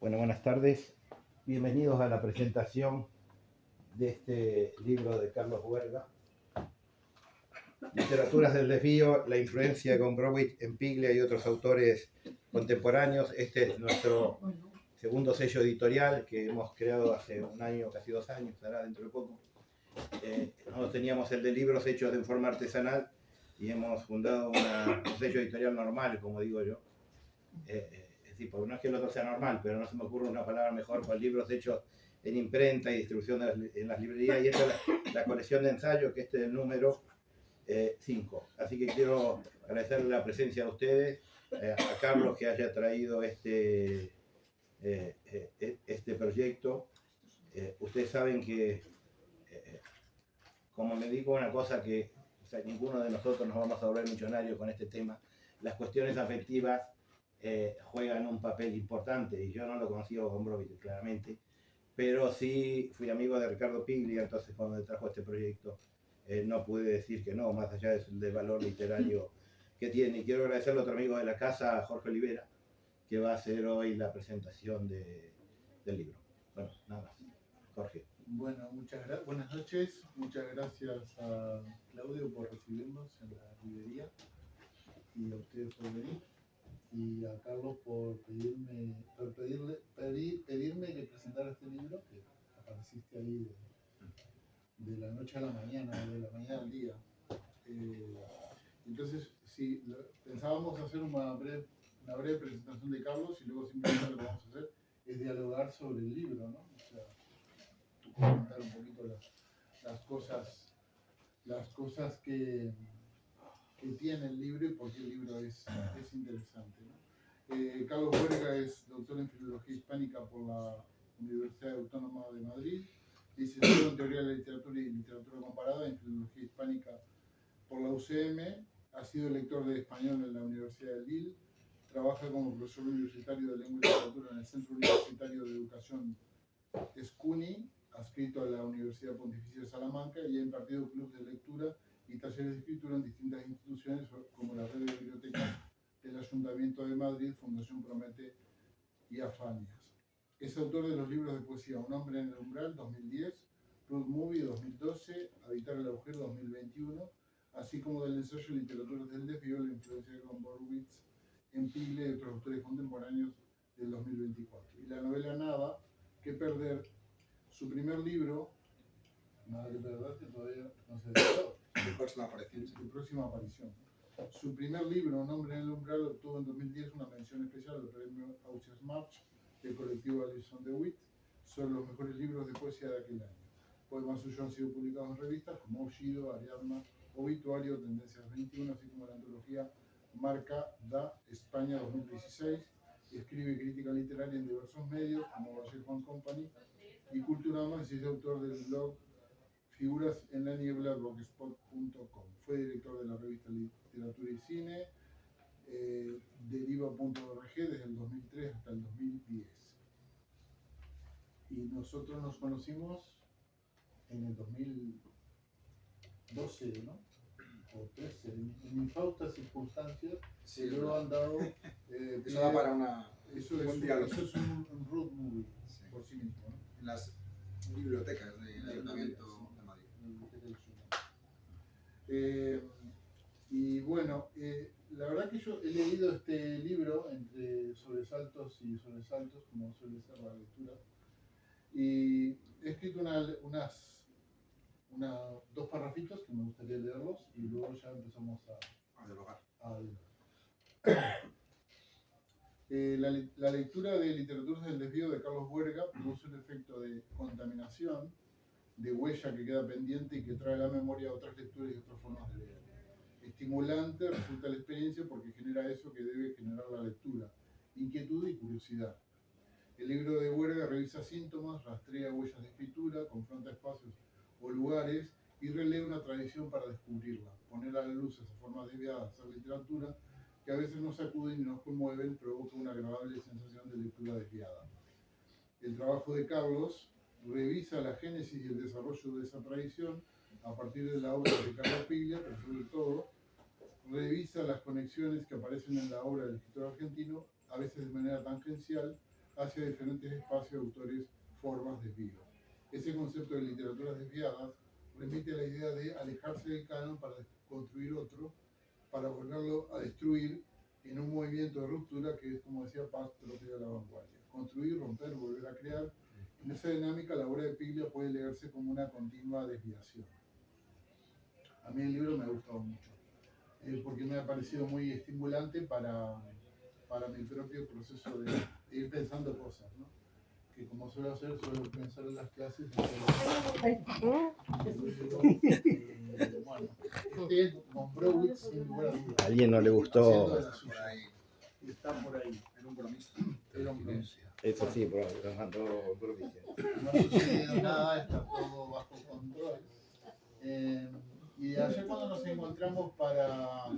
Bueno, buenas tardes. Bienvenidos a la presentación de este libro de Carlos Huerga, Literaturas del Desvío, la influencia de Gombrowicz en Piglia y otros autores contemporáneos. Este es nuestro segundo sello editorial que hemos creado hace un año, casi 2 años, será dentro de poco. Nosotros teníamos el de libros hechos de forma artesanal y hemos fundado un sello editorial normal, como digo yo. Es decir, porque no es que el otro sea normal, pero no se me ocurre una palabra mejor para libros hechos en imprenta y distribución en las librerías. Y esta es la colección de ensayos, que este es el número 5. Así que quiero agradecerle la presencia de ustedes, a Carlos que haya traído este proyecto. Ustedes saben que, como me digo una cosa que, o sea, ninguno de nosotros nos vamos a volver millonarios con este tema, las cuestiones afectivas juegan un papel importante, y yo no lo conocí a Gombrowicz claramente, pero sí fui amigo de Ricardo Piglia, entonces cuando me trajo este proyecto no pude decir que no, más allá del valor literario que tiene. Y quiero agradecerle a otro amigo de la casa, Jorge Olivera, que va a hacer hoy la presentación del libro. Bueno, nada más. Jorge. Bueno, buenas noches. Muchas gracias a Claudio por recibirnos en la librería y a ustedes por venir. Y a Carlos por pedirme que presentara este libro, que apareciste ahí de la noche a la mañana, de la mañana al día. Entonces, sí, pensábamos hacer una breve presentación de Carlos y luego simplemente lo que vamos a hacer es dialogar sobre el libro, ¿no? O sea, comentar un poquito las cosas que tiene el libro y por qué el libro es interesante, ¿no? Carlos Huerga es doctor en Filología Hispánica por la Universidad Autónoma de Madrid, licenciado en Teoría de la Literatura y Literatura Comparada en Filología Hispánica por la UCM, ha sido lector de español en la Universidad de Lille, trabaja como profesor universitario de lengua y literatura en el Centro Universitario de Educación SCUNY, adscrito a la Universidad Pontificia de Salamanca, y ha impartido clubes de lectura y talleres de escritura en distintas instituciones como la Red de Bibliotecas del Ayuntamiento de Madrid, Fundación Promete y Afanias. Es autor de los libros de poesía Un hombre en el umbral, 2010, Road Movie, 2012, Habitar el agujero, 2021, así como del ensayo Literaturas del Desvío, la influencia de Gombrowicz en Piglia y otros autores contemporáneos, del 2024. Y la novela Nada que perder, su primer libro, Nada que perder, que todavía no se editó. Su próxima aparición. Su primer libro, Un hombre en el umbral, obtuvo en 2010 una mención especial al premio Ausias March del colectivo Alison de Witt sobre los mejores libros de poesía de aquel año. Poemas suyos han sido publicados en revistas como Aullido, Ariadna, Obituario, Tendencias 21, así como la antología Marca da España 2016. Escribe crítica literaria en diversos medios como Vallejo & Company y Culturama, y es autor del blog Figuras en la Niebla, blogspot.com. Fue director de la revista Literatura y Cine, deriva.org desde el 2003 hasta el 2010. Y nosotros nos conocimos en el 2012, ¿no? O 13, en infaustas circunstancias, sí, que luego han dado... eso da para eso es un road movie, sí, por sí mismo, ¿no? En las bibliotecas del Ayuntamiento de Madrid. Y bueno, la verdad que yo he leído este libro entre sobresaltos y sobresaltos, como suele ser la lectura, y he escrito dos parrafitos que me gustaría leerlos y luego ya empezamos a dialogar. La lectura de Literaturas del Desvío de Carlos Huerga produce un efecto de contaminación, de huella que queda pendiente y que trae a la memoria otras lecturas y otras formas de leer. Estimulante resulta la experiencia porque genera eso que debe generar la lectura: inquietud y curiosidad. El libro de Huerga revisa síntomas, rastrea huellas de escritura, confronta espacios o lugares y relea una tradición para descubrirla, poner a la luz esas formas desviadas de hacer literatura que a veces nos sacuden y nos conmueven, provoca una agradable sensación de lectura desviada. El trabajo de Carlos revisa la génesis y el desarrollo de esa tradición a partir de la obra de Carlos Piglia, pero sobre todo revisa las conexiones que aparecen en la obra del escritor argentino, a veces de manera tangencial, hacia diferentes espacios, autores, formas desvíos. Ese concepto de literaturas desviadas remite a la idea de alejarse del canon para construir otro, para volverlo a destruir en un movimiento de ruptura que es, como decía Paz, propio de la vanguardia. Construir, romper, volver a crear. En esa dinámica, la obra de Piglia puede leerse como una continua desviación. A mí el libro me ha gustado mucho, porque me ha parecido muy estimulante para mi propio proceso de ir pensando cosas, ¿no? Que como suelo hacer, suelo pensar en las clases. Bueno, Gombrowicz, sin lugar a dudas. A alguien no le gustó. Está por ahí. Era un bromista. Era un bromista. Eso sí, pero lo mandó Bruce. No ha sucedido nada, está todo bajo control. Y ayer cuando nos encontramos para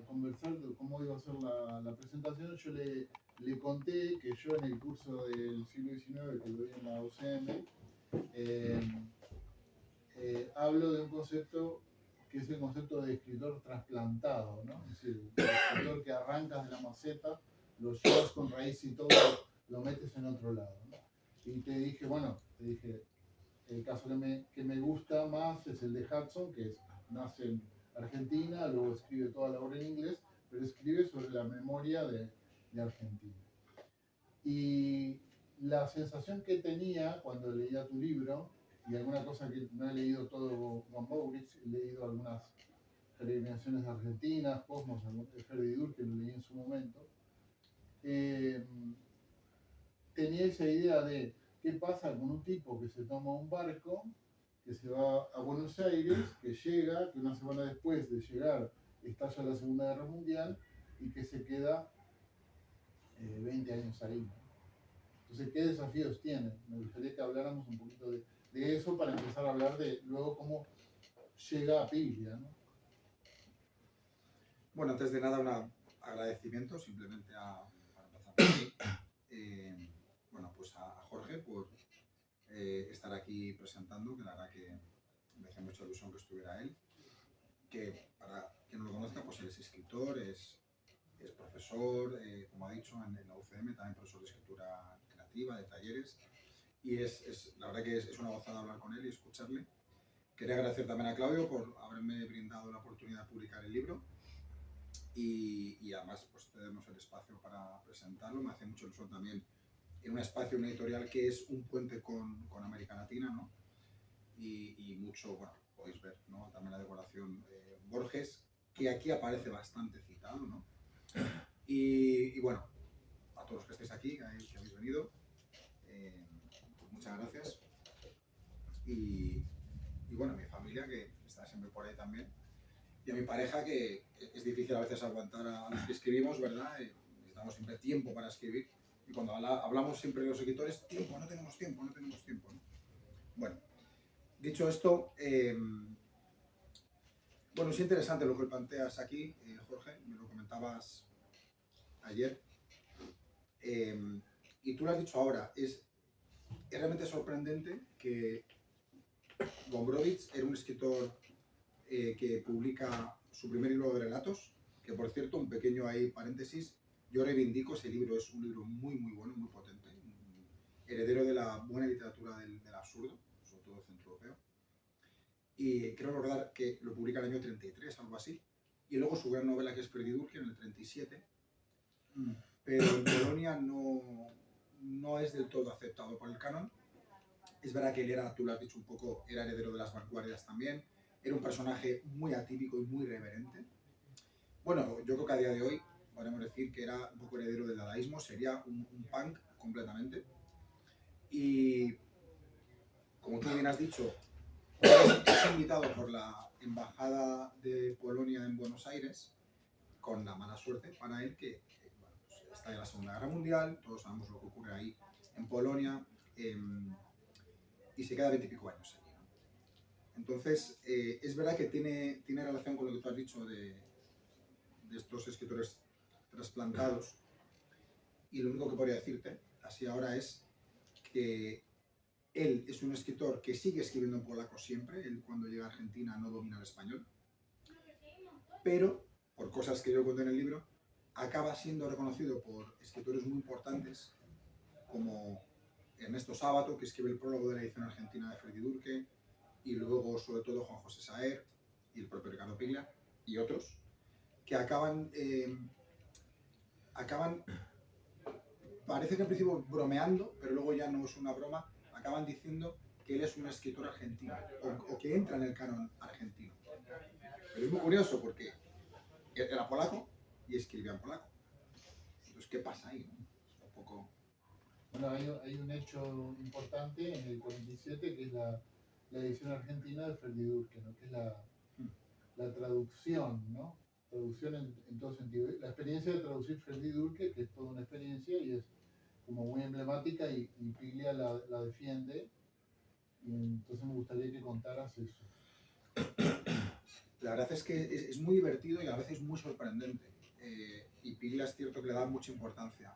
conversar de cómo iba a ser la presentación, yo le conté que yo en el curso del siglo XIX que doy en la UCM, hablo de un concepto que es el concepto de escritor trasplantado, ¿no? Es decir, el escritor que arrancas de la maceta, lo llevas con raíz y todo, lo metes en otro lado, ¿no? Y te dije, el caso que me gusta más es el de Hudson, que nace en Argentina, luego escribe toda la obra en inglés, pero escribe sobre la memoria de Argentina. Y la sensación que tenía cuando leía tu libro, y alguna cosa que no he leído todo Gombrowicz, he leído algunas peregrinaciones argentinas, Cosmos, de Ferdidur, que lo leí en su momento, tenía esa idea de qué pasa con un tipo que se toma un barco, que se va a Buenos Aires, que llega, que una semana después de llegar estalla la Segunda Guerra Mundial y que se queda 20 años ahí, ¿no? Entonces, ¿qué desafíos tiene? Me gustaría que habláramos un poquito de eso para empezar a hablar de luego cómo llega a Piglia, ¿no? Bueno, antes de nada, un agradecimiento simplemente para empezar por aquí. Bueno, pues a Jorge por estar aquí presentando, que la verdad que me hace mucha ilusión que estuviera él. Que para quien no lo conozca, pues él es escritor, es profesor, como ha dicho, en la UCM, también profesor de escritura creativa, de talleres. Y la verdad que es una gozada hablar con él y escucharle. Quería agradecer también a Claudio por haberme brindado la oportunidad de publicar el libro. Y además pues tenemos el espacio para presentarlo. Me hace mucha ilusión también en un espacio, una editorial que es un puente con América Latina, ¿no? Y mucho, bueno, podéis ver, ¿no? También la decoración Borges, que aquí aparece bastante citado, ¿no? Y bueno, a todos los que estéis aquí, que habéis venido, pues muchas gracias. Y bueno, a mi familia, que está siempre por ahí también. Y a mi pareja, que es difícil a veces aguantar a los que escribimos, ¿verdad? Necesitamos siempre tiempo para escribir. Y cuando hablamos siempre de los escritores, tiempo, no tenemos tiempo, ¿no? Bueno, dicho esto, bueno, es interesante lo que planteas aquí, Jorge, me lo comentabas ayer. Y tú lo has dicho ahora, es realmente sorprendente que Gombrowicz era un escritor que publica su primer libro de relatos, que por cierto, un pequeño ahí paréntesis, yo reivindico ese libro, es un libro muy bueno, muy potente, heredero de la buena literatura del absurdo, sobre todo centroeuropeo, y creo recordar que lo publica en el año 33, algo así, y luego su gran novela que es Ferdidur, en el 37, pero en Polonia no es del todo aceptado por el canon. Es verdad que él era, tú lo has dicho un poco, era heredero de las vanguardias también. Era un personaje muy atípico y muy irreverente. Bueno, yo creo que a día de hoy podemos decir que era un poco heredero del dadaísmo, sería un punk completamente. Y como tú bien has dicho, es invitado por la Embajada de Polonia en Buenos Aires, con la mala suerte para él que bueno, pues está en la Segunda Guerra Mundial, todos sabemos lo que ocurre ahí en Polonia, y se queda 20 y pico años allí, ¿no? Entonces, es verdad que tiene relación con lo que tú has dicho de estos escritores trasplantados, y lo único que podría decirte, así ahora, es que él es un escritor que sigue escribiendo en polaco siempre. Él cuando llega a Argentina no domina el español, pero por cosas que yo cuento en el libro, acaba siendo reconocido por escritores muy importantes como Ernesto Sábato, que escribe el prólogo de la edición argentina de Freddy Durque, y luego sobre todo Juan José Saer y el propio Ricardo Piglia y otros, que acaban, parece que al principio bromeando, pero luego ya no es una broma, acaban diciendo que él es un escritor argentino, o que entra en el canon argentino. Pero es muy curioso porque era polaco y escribía en polaco. Entonces, ¿qué pasa ahí? ¿No? Es un poco... Bueno, hay un hecho importante en el 47 que es la edición argentina de Freddy Durque, ¿no? Que es la traducción, ¿no? Traducción en todo sentido. La experiencia de traducir Freddy Durque, que es toda una experiencia y es como muy emblemática y Piglia la defiende. Y entonces me gustaría que contaras eso. La verdad es que es muy divertido y a veces muy sorprendente. Y Piglia es cierto que le da mucha importancia.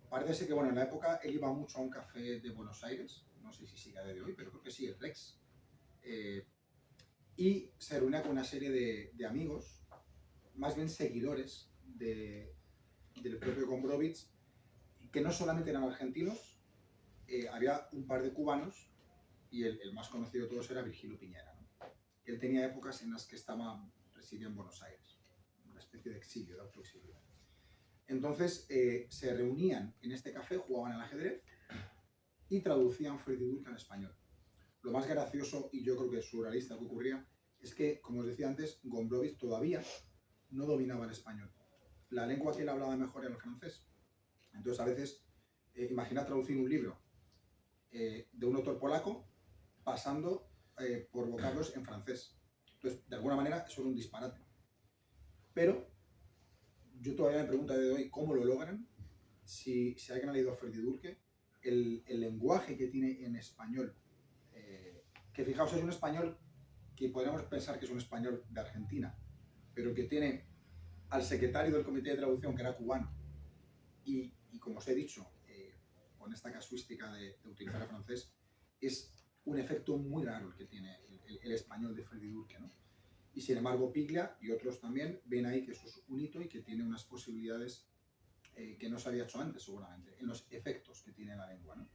Parece ser que, bueno, en la época él iba mucho a un café de Buenos Aires, no sé si sigue a día de hoy, pero creo que sí, el Rex. Y se reunía con una serie de amigos, más bien seguidores del propio Gombrowicz, que no solamente eran argentinos, había un par de cubanos y el más conocido de todos era Virgilio Piñera, ¿no? Él tenía épocas en las que residía en Buenos Aires, una especie de exilio, de autoexilio. Entonces se reunían en este café, jugaban al ajedrez y traducían Freddy Durque al español. Lo más gracioso, y yo creo que es surrealista lo que ocurría, es que, como os decía antes, Gombrowicz todavía no dominaba el español. La lengua que él hablaba mejor era el francés. Entonces, a veces, imagina traducir un libro de un autor polaco pasando por vocablos en francés. Entonces, de alguna manera, eso era un disparate. Pero yo todavía me pregunto a día de hoy cómo lo logran. Si alguien ha leído a Freddy Durque, el lenguaje que tiene en español, que fijaos, es un español que podríamos pensar que es un español de Argentina, pero que tiene al secretario del comité de traducción, que era cubano, y como os he dicho, con esta casuística de utilizar el francés, es un efecto muy raro el que tiene el español de Freddy Durque, ¿no? Y sin embargo Piglia y otros también ven ahí que eso es un hito y que tiene unas posibilidades que no se había hecho antes seguramente, en los efectos que tiene la lengua, ¿no?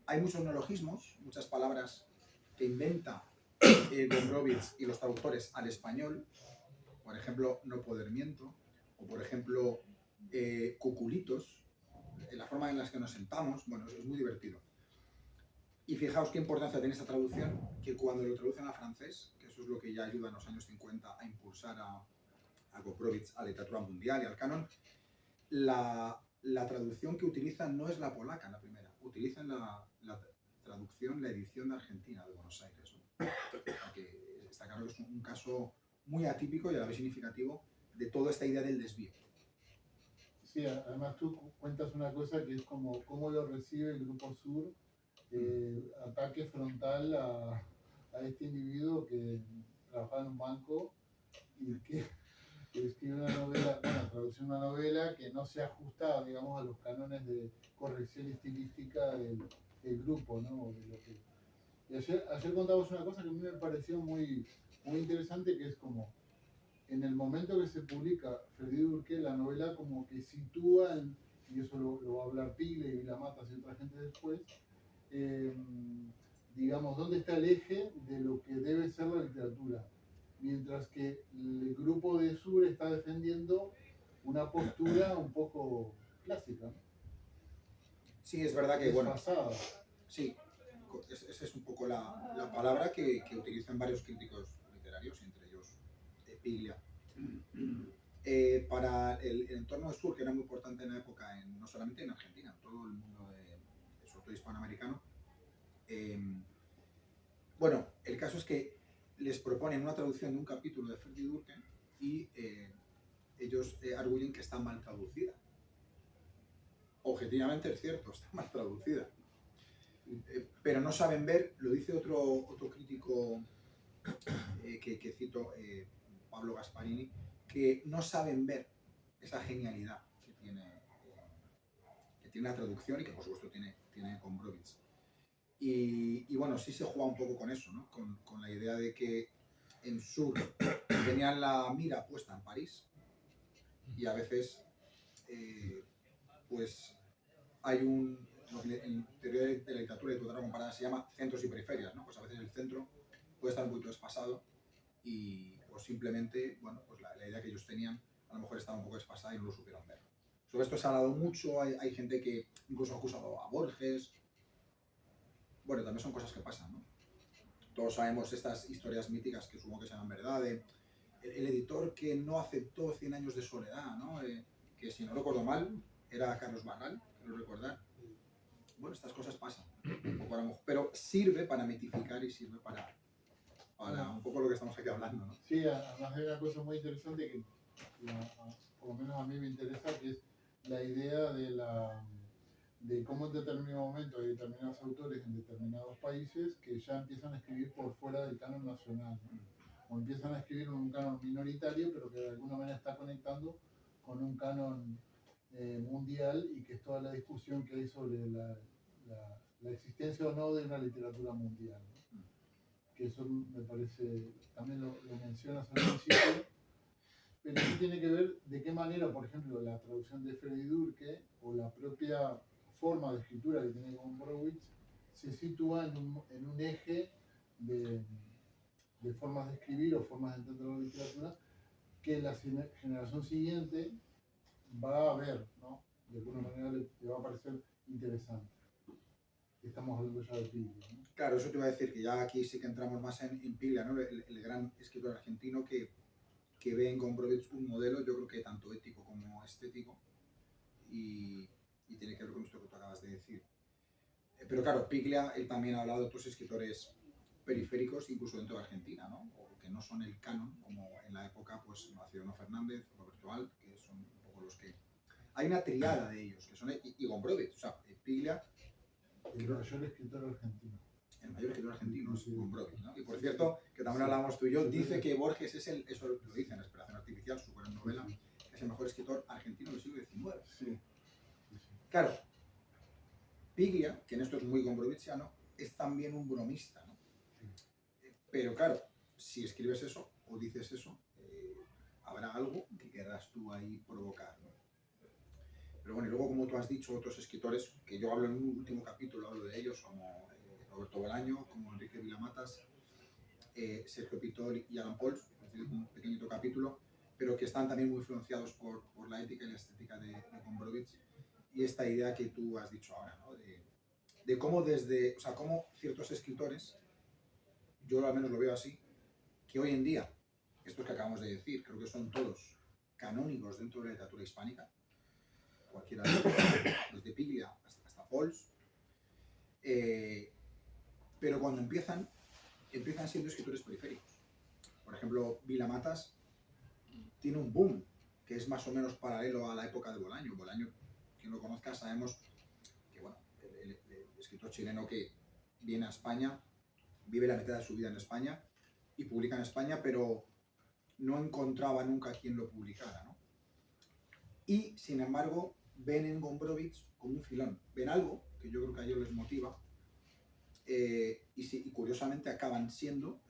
Hay muchos neologismos, muchas palabras que inventa Gombrowicz y los traductores al español, por ejemplo, no podermiento, o por ejemplo, cuculitos, la forma en la que nos sentamos, bueno, es muy divertido. Y fijaos qué importancia tiene esta traducción, que cuando lo traducen a francés, que eso es lo que ya ayuda en los años 50 a impulsar a Gombrowicz a la literatura mundial y al canon, la traducción que utilizan no es la polaca, la primera, utilizan la traducción, la edición de Argentina, de Buenos Aires, ¿no? Que está claro que es un caso muy atípico y a la vez significativo de toda esta idea del desvío. Sí, además tú cuentas una cosa que es como cómo lo recibe el Grupo Sur, ataque frontal a este individuo que trabajaba en un banco y que escribe una novela, bueno, traduce una novela que no se ajusta, digamos, a los cánones de corrección estilística del grupo, ¿no? De lo que... Y ayer contabas una cosa que a mí me pareció muy, muy interesante, que es como, en el momento que se publica Freddy Durque, la novela como que sitúa, y eso lo va a hablar Piglia y Vila Matas y otra gente después, digamos, dónde está el eje de lo que debe ser la literatura. Mientras que el grupo de Sur está defendiendo una postura un poco clásica, ¿no? Sí, es verdad que, bueno, Desfasada. sí, esa es un poco la palabra que utilizan varios críticos literarios, entre ellos Piglia. Para el entorno de Sur, que era muy importante en la época, no solamente en Argentina, en todo el mundo, sobre todo hispanoamericano, bueno, el caso es que les proponen una traducción de un capítulo de Freddy Durque y ellos arguyen que está mal traducida. Objetivamente es cierto, está mal traducida. Pero no saben ver, lo dice otro crítico que cito, Pablo Gasparini, que no saben ver esa genialidad que tiene la traducción y que por supuesto tiene Gombrowicz. Y bueno, sí se juega un poco con eso, ¿no? Con la idea de que en sur tenían la mira puesta en París y a veces pues hay lo que en teoría de la literatura y literatura comparada se llama centros y periferias, ¿no? Pues a veces el centro puede estar un poquito desfasado o simplemente, bueno, pues la idea que ellos tenían a lo mejor estaba un poco desfasada y no lo supieron ver. Sobre esto se ha hablado mucho, hay gente que incluso ha acusado a Borges. Bueno, también son cosas que pasan, ¿no? Todos sabemos estas historias míticas que supongo que serán verdad, de el editor que no aceptó 100 años de soledad, ¿no? Que si no recuerdo mal, era Carlos Barral, quiero recordar. Bueno, estas cosas pasan, pero sirve para mitificar y sirve para un poco lo que estamos aquí hablando, ¿no? Sí, además hay una cosa muy interesante que por lo menos a mí me interesa, que es la idea de cómo en determinado momento hay determinados autores en determinados países que ya empiezan a escribir por fuera del canon nacional, ¿no? O empiezan a escribir en un canon minoritario, pero que de alguna manera está conectando con un canon mundial, y que es toda la discusión que hay sobre la existencia o no de una literatura mundial, ¿no? Que eso me parece, también lo mencionas al principio, pero sí tiene que ver de qué manera, por ejemplo, la traducción de Freddy Durke o la propia forma de escritura que tiene Gombrowicz se sitúa en un eje de formas de escribir o formas de entender la literatura que la generación siguiente va a ver, ¿no? De alguna manera le va a parecer interesante. Estamos hablando ya de Piglia, ¿no? Claro, eso te iba a decir, que ya aquí sí que entramos más en Piglia, ¿no? El gran escritor argentino que ve en Gombrowicz un modelo, yo creo que tanto ético como estético, y tiene que ver con esto que tú acabas de decir. Pero claro, Piglia, él también ha hablado de otros escritores periféricos, incluso dentro de Argentina, ¿no? O que no son el canon, como en la época, pues, Nacional Fernández, Roberto Alt, que son un poco los que... Hay una triada de ellos, que son y Gombrowicz, o sea, Piglia... El mayor escritor argentino. El mayor escritor argentino es Gombrowicz, ¿no? Y por cierto, que también hablábamos tú y yo, dice que Borges es eso lo dice en Esperación Artificial, su gran novela, que es el mejor escritor argentino del siglo XIX. Sí. Claro, Piglia, que en esto es muy gombrowicziano, es también un bromista, ¿no? Pero claro, si escribes eso o dices eso, habrá algo que querrás tú ahí provocar, ¿no? Pero bueno, y luego, como tú has dicho, otros escritores, que yo hablo en un último capítulo, hablo de ellos, como Roberto Bolaño, como Enrique Vilamatas, Sergio Pitol y Alan Pauls, un pequeñito capítulo, pero que están también muy influenciados por la ética y la estética de Gombrowicz, y esta idea que tú has dicho ahora, ¿no? De cómo o sea, cómo ciertos escritores, yo al menos lo veo así, que hoy en día, estos que acabamos de decir, creo que son todos canónicos dentro de la literatura hispánica, cualquiera de ellos, desde Piglia hasta Pauls, pero cuando empiezan siendo escritores periféricos. Por ejemplo, Vilamatas tiene un boom que es más o menos paralelo a la época de Bolaño. Bolaño, quien lo conozca, sabemos que, bueno, el escritor chileno que viene a España, vive la mitad de su vida en España y publica en España, pero no encontraba nunca quien lo publicara, ¿no? Y, sin embargo, ven en Gombrowicz como un filón. Ven algo que yo creo que a ellos les motiva, y curiosamente acaban siendo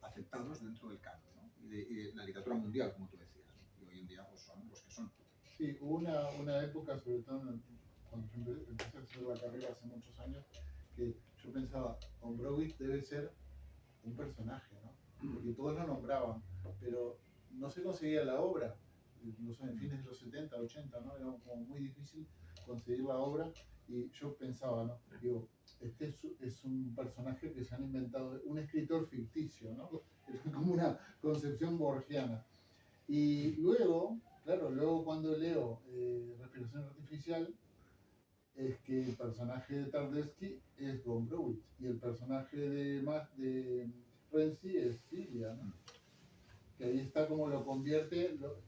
aceptados dentro del canon, ¿no? y de la literatura mundial, como tú decías, ¿no? Y hoy en día pues, son los que son. Sí, hubo una época, sobre todo cuando yo empecé a hacer la carrera hace muchos años, que yo pensaba, Gombrowicz debe ser un personaje, ¿no? Porque todos lo nombraban, pero no se conseguía la obra. Incluso en fines de los 70, 80, ¿no? Era como muy difícil conseguir la obra, y yo pensaba, ¿no? Digo, este es un personaje que se han inventado, un escritor ficticio, ¿no? Es como una concepción borgiana. Y luego, claro, cuando leo Respiración Artificial, es que el personaje de Tardeski es Gombrowicz y el personaje de Renzi es Piglia, ¿no? Que ahí está como lo convierte. Yo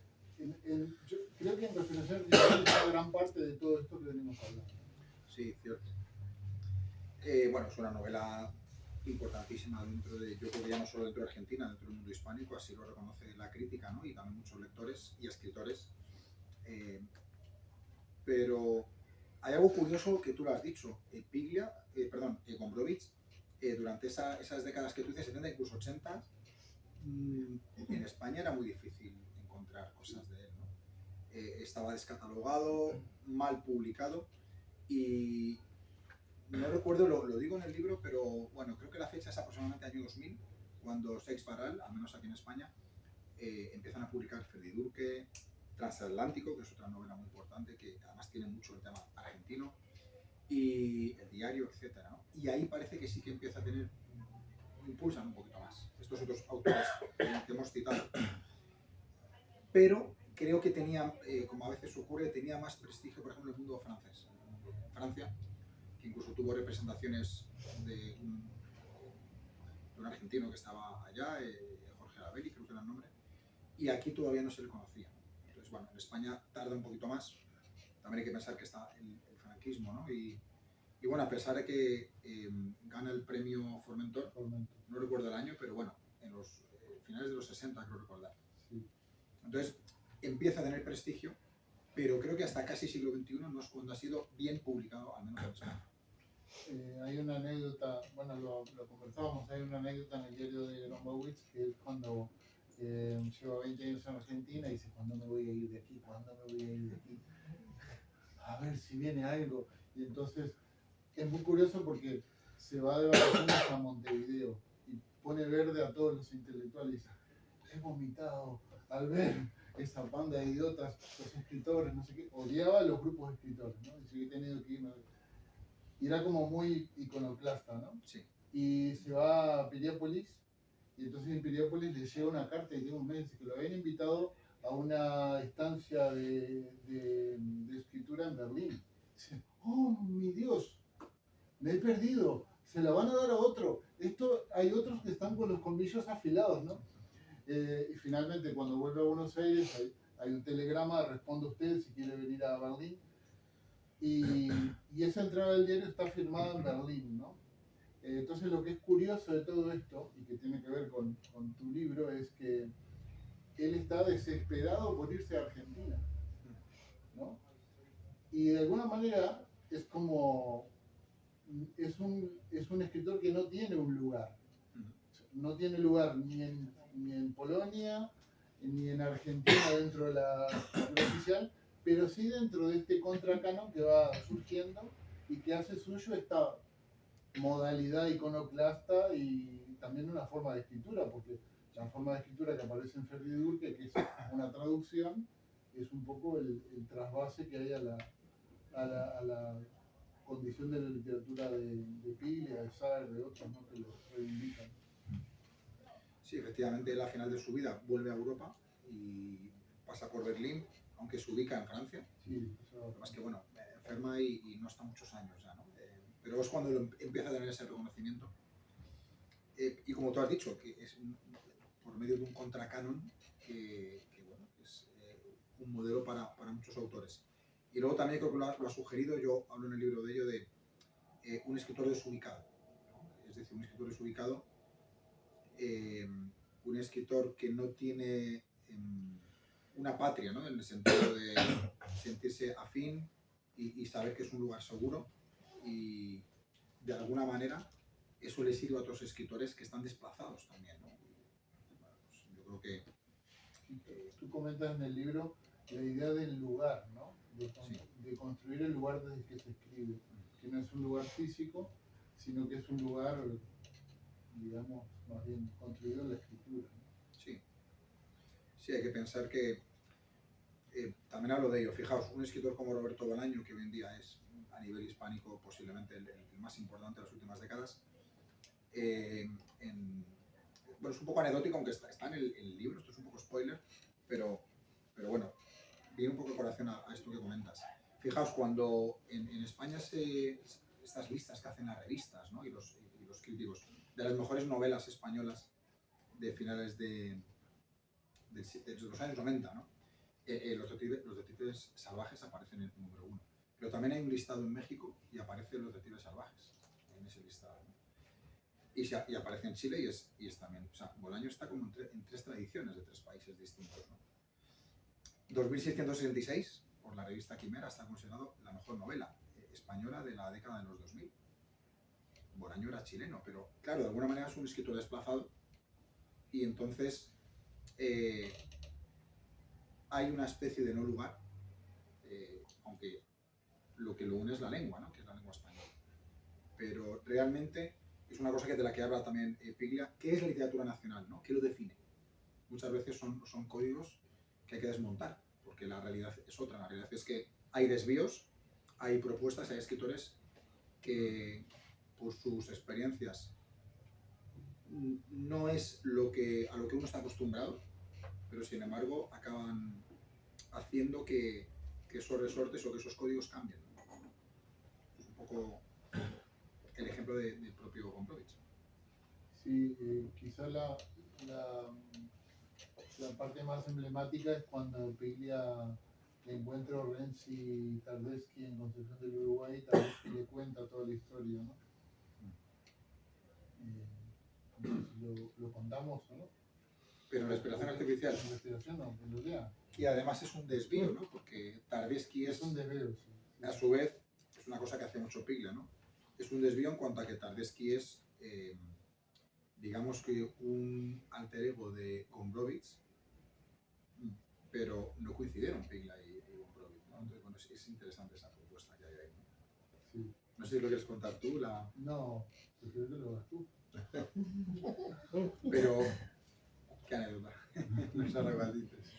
creo que en Respiración Artificial está gran parte de todo esto que venimos hablando. Sí, cierto. Bueno, es una novela importantísima dentro de, yo creo que ya no solo dentro de Argentina, dentro del mundo hispánico, así lo reconoce la crítica, ¿no? Y también muchos lectores y escritores. Pero hay algo curioso que tú lo has dicho, Gombrowicz, durante esas décadas que tú dices, 70, incluso 80, En España era muy difícil encontrar cosas de él, ¿no? Estaba descatalogado, mal publicado y no recuerdo, lo digo en el libro, pero bueno, creo que la fecha es aproximadamente año 2000, cuando Seix Barral, al menos aquí en España, empiezan a publicar Ferdidurque, Transatlántico, que es otra novela muy importante, que además tiene mucho el tema argentino, y El Diario, etcétera, ¿no? Y ahí parece que sí que empieza a tener, impulsan un poquito más estos otros autores que hemos citado. Pero creo que tenía, como a veces ocurre, tenía más prestigio, por ejemplo, el mundo francés. Francia, que incluso tuvo representaciones de un argentino que estaba allá, Jorge Labelli, creo que era el nombre, y aquí todavía no se le conocía. Entonces, bueno, en España tarda un poquito más. También hay que pensar que está el franquismo, ¿no? Y bueno, a pesar de que gana el premio Formentor, no recuerdo el año, pero bueno, en los finales de los 60 creo recordar. Sí. Entonces empieza a tener prestigio, pero creo que hasta casi siglo XXI no es cuando ha sido bien publicado, al menos en España. Hay una anécdota, bueno, lo conversábamos, hay una anécdota en el diario de Gombrowicz que es cuando lleva 20 años en Argentina y dice, ¿cuándo me voy a ir de aquí? ¿Cuándo me voy a ir de aquí? A ver si viene algo. Y entonces es muy curioso porque se va de vacaciones a Montevideo y pone verde a todos los intelectuales y dice, he vomitado al ver esa banda de idiotas, los escritores, no sé qué, odiaba a los grupos de escritores, ¿no? Dice que he tenido que irme. Y era como muy iconoclasta, ¿no? Sí. Y se va a Piriápolis, y entonces en Piriápolis le llega una carta y tiene un mes que lo habían invitado a una estancia de escritura en Berlín. Dice, oh mi Dios, me he perdido, se la van a dar a otro. Esto, hay otros que están con los colmillos afilados, ¿no? Y finalmente cuando vuelve a Buenos Aires hay un telegrama, responde usted si quiere venir a Berlín. Y esa entrada del diario está firmada en Berlín, ¿no? Entonces lo que es curioso de todo esto, y que tiene que ver con tu libro, es que él está desesperado por irse a Argentina, ¿no? Y de alguna manera es como, es un escritor que no tiene un lugar, no tiene lugar ni en Polonia, ni en Argentina dentro de la cultura oficial, pero sí dentro de este contracanon que va surgiendo y que hace suyo esta modalidad iconoclasta y también una forma de escritura, porque la forma de escritura que aparece en Ferdidurque, que es una traducción, es un poco el trasvase que hay a la condición de la literatura de Piglia, de Sartre, de otros, ¿no? Que lo reivindican. Sí, efectivamente, él a final de su vida vuelve a Europa y pasa por Berlín, aunque se ubica en Francia. Sí, Lo que pasa es que, bueno, enferma y no está muchos años ya, ¿no? Pero es cuando empieza a tener ese reconocimiento. Y como tú has dicho, que es por medio de un contracanon que bueno, es un modelo para muchos autores. Y luego también creo que lo ha sugerido, yo hablo en el libro de ello, de un escritor desubicado, ¿no? Es decir, un escritor desubicado, un escritor que no tiene una patria, ¿no? En el sentido de sentirse afín y saber que es un lugar seguro, y de alguna manera eso le sirve a otros escritores que están desplazados también, ¿no? Bueno, pues yo creo que tú comentas en el libro la idea del lugar, ¿no? Sí. De construir el lugar desde el que se escribe, que no es un lugar físico, sino que es un lugar, digamos, más bien construido en la escritura, ¿no? sí. Sí, hay que pensar que también hablo de ello. Fijaos, un escritor como Roberto Bolaño, que hoy en día es a nivel hispánico posiblemente el más importante de las últimas décadas, bueno, es un poco anecdótico, aunque está en el libro, esto es un poco spoiler, pero bueno, viene un poco de corazón a esto que comentas. Fijaos, cuando en España estas listas que hacen las revistas, ¿no? y los críticos de las mejores novelas españolas de finales de los años 90, ¿no? Los detectives salvajes aparecen en el número 1. Pero también hay un listado en México y aparecen los detectives salvajes en ese listado, ¿no? Y aparece en Chile y es también. O sea, Bolaño está como en 3 tradiciones de 3 países distintos, ¿no? 2666, por la revista Quimera, está considerado la mejor novela española de la década de los 2000. Bolaño era chileno, pero claro, de alguna manera es un escritor desplazado Y entonces hay una especie de no lugar, aunque lo que lo une es la lengua, ¿no? Que es la lengua española. Pero realmente es una cosa de la que habla también Piglia. ¿Qué es la literatura nacional, ¿no? ¿Qué lo define? Muchas veces son códigos que hay que desmontar, porque la realidad es otra. La realidad es que hay desvíos, hay propuestas, hay escritores que por sus experiencias no es a lo que uno está acostumbrado, pero sin embargo acaban haciendo que esos resortes o que esos códigos cambien. Es un poco el ejemplo del propio Gombrowicz. Sí, quizá la parte más emblemática es cuando Piglia encuentra a Renzi Tardeschi en Concepción del Uruguay y Tardeschi le cuenta toda la historia, ¿no? No sé si lo contamos o no. Pero la respiración artificial. La respiración no, que lo lea. Y además es un desvío, ¿no? Porque Tardeschi es un desvío, sí. A su vez, es una cosa que hace mucho Piglia, ¿no? Es un desvío en cuanto a que Tardeschi es, digamos que un alter ego de Gombrowicz, pero no coincidieron Piglia y Gombrowicz, ¿no? Entonces, bueno, es interesante esa propuesta que hay ahí, ¿no? Sí. No sé si lo quieres contar tú, No, prefiero que lo hagas tú. Pero, ¿qué anécdota? No sé lo que dices.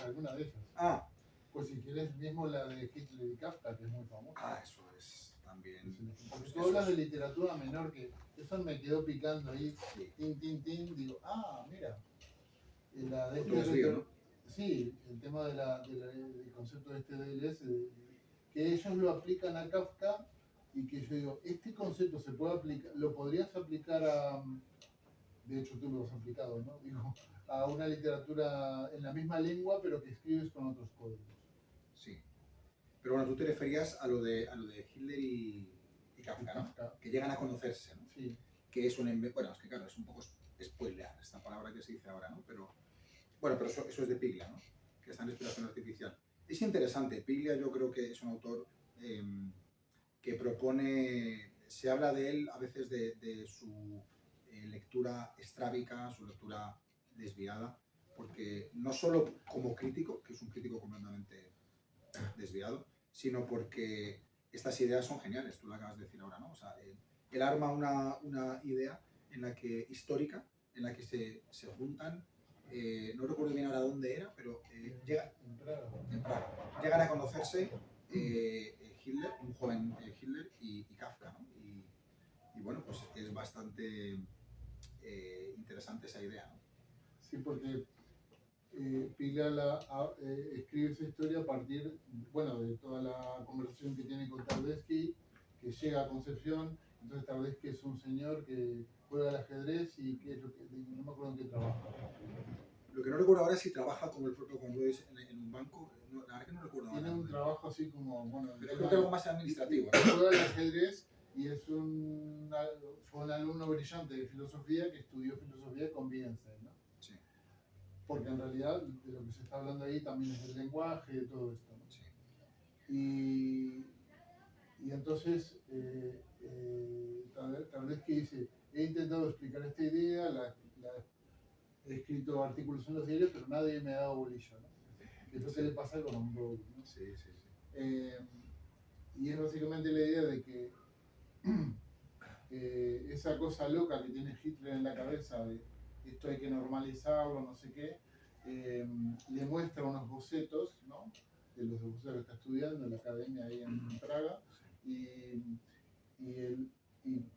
Alguna de esas. Ah. Pues si quieres mismo la de Hitler y Kafka, que es muy famosa. Ah, eso es también. Porque tú hablas de literatura menor, que eso me quedó picando ahí, Sí. tin, digo, mira. La de desvío, ¿no? Sí, el tema del concepto de este DLS, que ellos lo aplican a Kafka y que yo digo, este concepto se puede aplicar, lo podrías aplicar a, de hecho tú lo has aplicado, ¿no? Digo, a una literatura en la misma lengua, pero que escribes con otros códigos. Sí. Pero bueno, tú te referías a lo de Hitler y Kafka, ¿no? Que llegan a conocerse, ¿no? Sí. Que es bueno, es que claro, es un poco spoilear esta palabra que se dice ahora, ¿no? Pero bueno, pero eso es de Piglia, ¿no? Que está en inspiración artificial. Es interesante. Piglia yo creo que es un autor que propone, se habla de él a veces de su lectura estrábica, su lectura desviada, porque no solo como crítico, que es un crítico completamente desviado, sino porque estas ideas son geniales, tú lo acabas de decir ahora, ¿no? O sea, él arma una idea en la que, histórica, en la que se juntan, no recuerdo bien ahora dónde era, pero en Praga. Llegan a conocerse Hitler, un joven Hitler y Kafka, ¿no? Y bueno, pues es bastante interesante esa idea, ¿no? Sí, porque Piglia escribe esa historia a partir, bueno, de toda la conversación que tiene con Tardeschi, que llega a Concepción. Entonces Tardeschi es un señor que juega al ajedrez y que es lo que, no me acuerdo en qué trabaja. Lo que no recuerdo ahora es si trabaja como el propio Gombrowicz en un banco. No, la verdad que no recuerdo. Tiene un trabajo así como, bueno, pero creo que algo más administrativo. Juega al ajedrez y fue un alumno brillante de filosofía que estudió filosofía con Wittgenstein, ¿no? Sí. Porque en realidad de lo que se está hablando ahí también es del lenguaje y de todo esto, ¿no? Sí. Y entonces Tardeschi dice, he intentado explicar esta idea, he escrito artículos en los diarios, pero nadie me ha dado bolilla, ¿no? Que es lo que le pasa con Gombrowicz, ¿no? Sí. Y es básicamente la idea de que esa cosa loca que tiene Hitler en la cabeza de esto hay que normalizarlo, no sé qué, le muestra unos bocetos, ¿no? De los bocetos que está estudiando en la academia ahí en Praga, y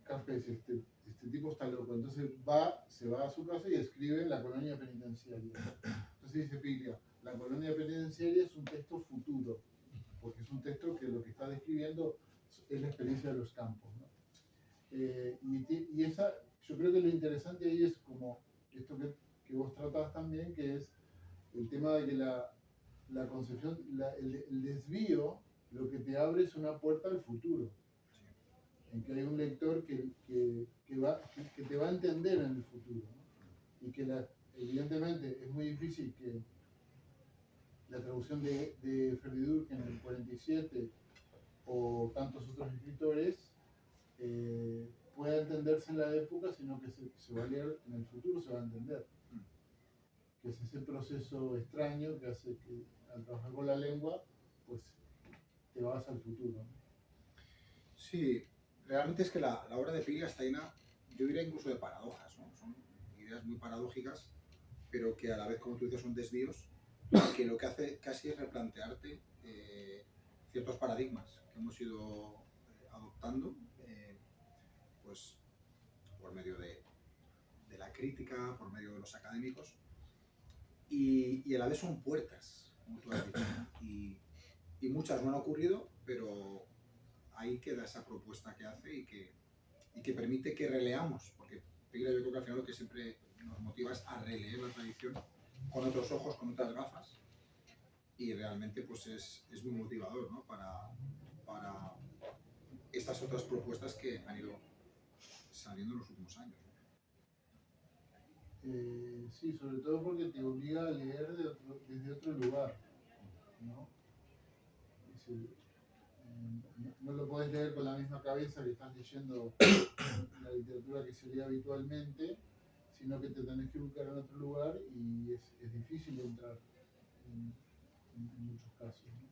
Kafka dice, este tipo está loco. Entonces se va a su casa y escribe La colonia penitenciaria. Entonces dice Piglia, La colonia penitenciaria es un texto futuro, porque es un texto que lo que está describiendo es la experiencia de los campos, ¿no? Y esa, yo creo que lo interesante ahí es como esto que vos tratás también, que es el tema de que la concepción, el desvío, lo que te abre es una puerta al futuro. En que hay un lector que te va a entender en el futuro, ¿no? Y que evidentemente es muy difícil que la traducción de Ferdidur en el 47 o tantos otros escritores pueda entenderse en la época, sino que se va a leer en el futuro, se va a entender. Que es ese proceso extraño que hace que al trabajar con la lengua, pues te vas al futuro, ¿no? Sí, realmente es que la obra de Piglia está llena, yo diría incluso de paradojas, ¿no? Son ideas muy paradójicas, pero que a la vez, como tú dices, son desvíos, que lo que hace casi es replantearte ciertos paradigmas que hemos ido adoptando, pues por medio de la crítica, por medio de los académicos, y a la vez son puertas, como tú has dicho, y muchas no han ocurrido, pero ahí queda esa propuesta que hace y que permite que releamos, porque Piglia, yo creo que al final lo que siempre nos motiva es a releer la tradición con otros ojos, con otras gafas, y realmente pues es muy motivador, ¿no? para estas otras propuestas que han ido saliendo en los últimos años, ¿no? Sí, sobre todo porque te obliga a leer desde otro lugar, ¿no? Es decir, no lo puedes leer con la misma cabeza que estás leyendo la literatura que se lee habitualmente, sino que te tenés que buscar en otro lugar y es difícil entrar en muchos casos, ¿no?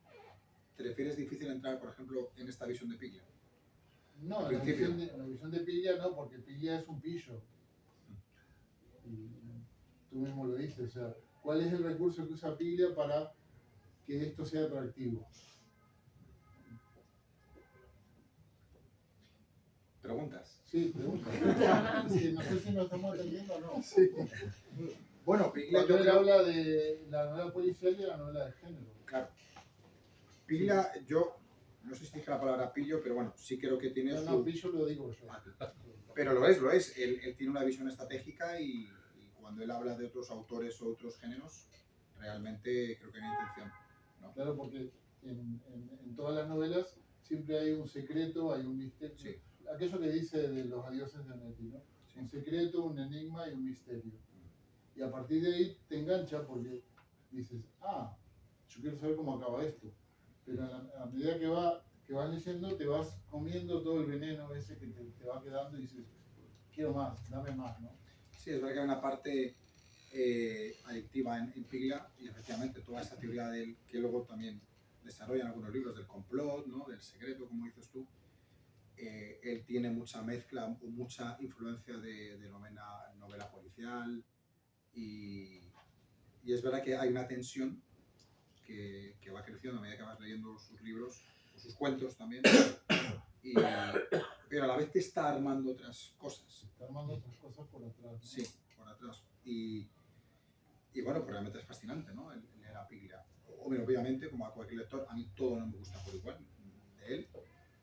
¿Te refieres difícil entrar, por ejemplo, en esta visión de Piglia? No, Al en principio. la visión de Piglia no, porque Piglia es un pillo. Y tú mismo lo dices, o sea, ¿cuál es el recurso que usa Piglia para que esto sea atractivo? ¿Preguntas? Sí, pregunta. Sí, no sé si nos estamos atendiendo o no. Sí. Bueno, Piglia Cuando yo él creo... habla de la novela policial y la novela de género. Claro. Piglia, yo no sé si dije la palabra pillo, pero bueno, sí creo que tiene No, su... no, pillo lo digo yo. Pero lo es. Él tiene una visión estratégica y cuando él habla de otros autores o otros géneros, realmente creo que hay una intención, ¿no? Claro, porque en todas las novelas siempre hay un secreto, hay un misterio. Sí. Aquello que dice de los adioses de Netti, ¿no? Sí. Un secreto, un enigma y un misterio. Y a partir de ahí te engancha porque dices, yo quiero saber cómo acaba esto. Pero a medida que vas leyendo, te vas comiendo todo el veneno ese que te va quedando y dices, quiero más, dame más, ¿no? Sí, es verdad que hay una parte adictiva en Piglia y efectivamente toda esa teoría que luego también desarrollan algunos libros del complot, ¿no? Del secreto, como dices tú. Él tiene mucha mezcla o mucha influencia de novela policial y es verdad que hay una tensión que va creciendo a medida que vas leyendo sus libros, o sus cuentos también, pero a la vez te está armando otras cosas. Está armando otras cosas por atrás, ¿no? Sí, por atrás. Y bueno, pues realmente es fascinante, ¿no? El leer a Piglia. Obviamente, como a cualquier lector, a mí todo no me gusta por igual de él,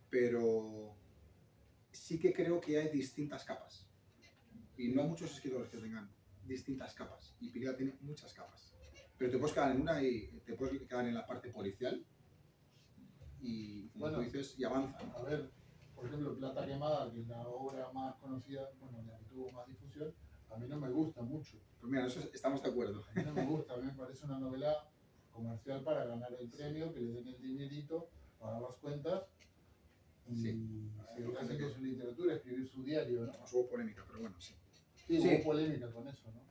pero sí que creo que hay distintas capas. Y no hay muchos escritores que tengan distintas capas. Y Piglia tiene muchas capas. Pero te puedes quedar en una y te puedes quedar en la parte policial y, como bueno, tú dices, y avanza, ¿no? A ver, por ejemplo, Plata Quemada, que es la obra más conocida, bueno, la que tuvo más difusión, a mí no me gusta mucho. Pues mira, eso estamos de acuerdo. A mí no me gusta, a mí me parece una novela comercial para ganar el premio, que le den el dinerito, pagar las cuentas y seguir haciendo su literatura, escribir su diario, ¿no? Hubo polémica, pero bueno, sí. Sí, Sí. hubo polémica con eso, ¿no?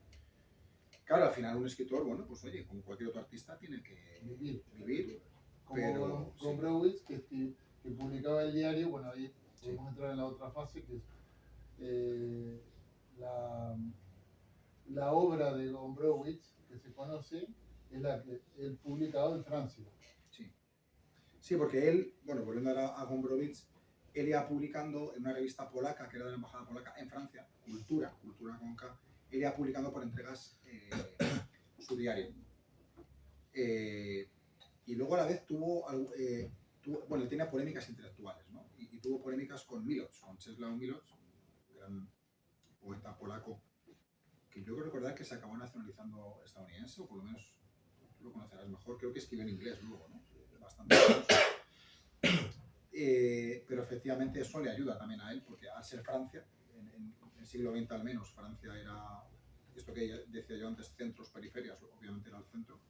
Claro, al final un escritor, bueno, pues oye, como cualquier otro artista, tiene que vivir. Como Gombrowicz, que publicaba el diario, bueno, ahí podemos entrar en la otra fase, que es la obra de Gombrowicz, que se conoce, es la que él publicaba en Francia. Sí, porque él, bueno, volviendo a Gombrowicz, él iba publicando en una revista polaca, que era de la embajada polaca en Francia, Cultura con K, él iba publicando por entregas su diario. Y luego a la vez bueno, él tenía polémicas intelectuales, ¿no? Y tuvo polémicas con Milosz, con Czesław Milosz, un gran poeta polaco, que yo creo recordar que se acabó nacionalizando estadounidense, o por lo menos tú lo conocerás mejor, creo que escribió en inglés luego, ¿no? Bastante pero efectivamente eso le ayuda también a él, porque al ser Francia, en el siglo XX al menos, Francia era, esto que decía yo antes, centros, periferias, obviamente era el centro,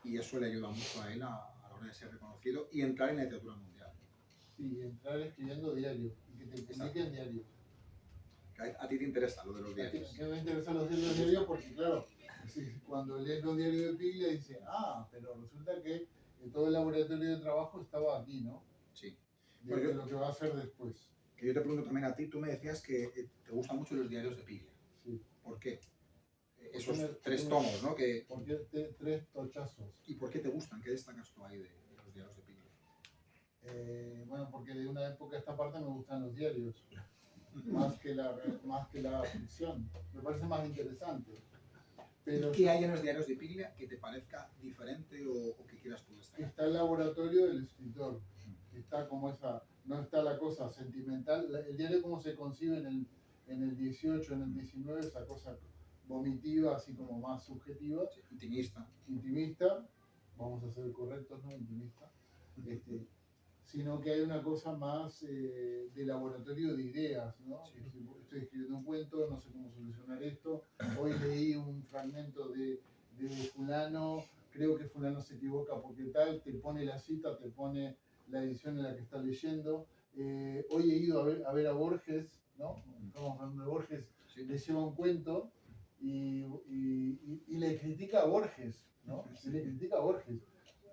y eso le ayuda mucho a él a la hora de ser reconocido y entrar en la literatura mundial. Sí, entrar escribiendo diario, y que te publiquen diario. A ti te interesa lo de los diarios. Que me interesan los diarios porque, claro, cuando lees los diarios de Piglia dice, pero resulta que todo el laboratorio de trabajo estaba aquí, ¿no? Sí. De lo que va a hacer después. Que yo te pregunto también a ti, tú me decías que te gustan mucho los diarios de Piglia. Sí. ¿Por qué? Esos 3 tomos, ¿no? ¿Por qué 3 tochazos? ¿Y por qué te gustan? ¿Qué destacas tú ahí de los diarios de Piglia? Bueno, porque de una época a esta parte me gustan los diarios, más que la ficción. Me parece más interesante. Pero ¿Y qué hay en los diarios de Piglia que te parezca diferente o que quieras tú destacar? está el laboratorio del escritor, está como no está la cosa sentimental, el diario como se concibe en el 18, en el 19, esa cosa vomitiva, así como más subjetiva. Sí, intimista. Vamos a ser correctos, ¿no? Intimista. Sino que hay una cosa más de laboratorio de ideas, ¿no? Sí. Estoy escribiendo un cuento, no sé cómo solucionar esto, hoy leí un fragmento de fulano, creo que fulano se equivoca porque tal, te pone la cita, te pone la edición en la que está leyendo. Hoy he ido a ver a Borges, ¿no? Estamos hablando de Borges, Sí. le lleva un cuento y le critica a Borges, ¿no? Sí. Le critica a Borges.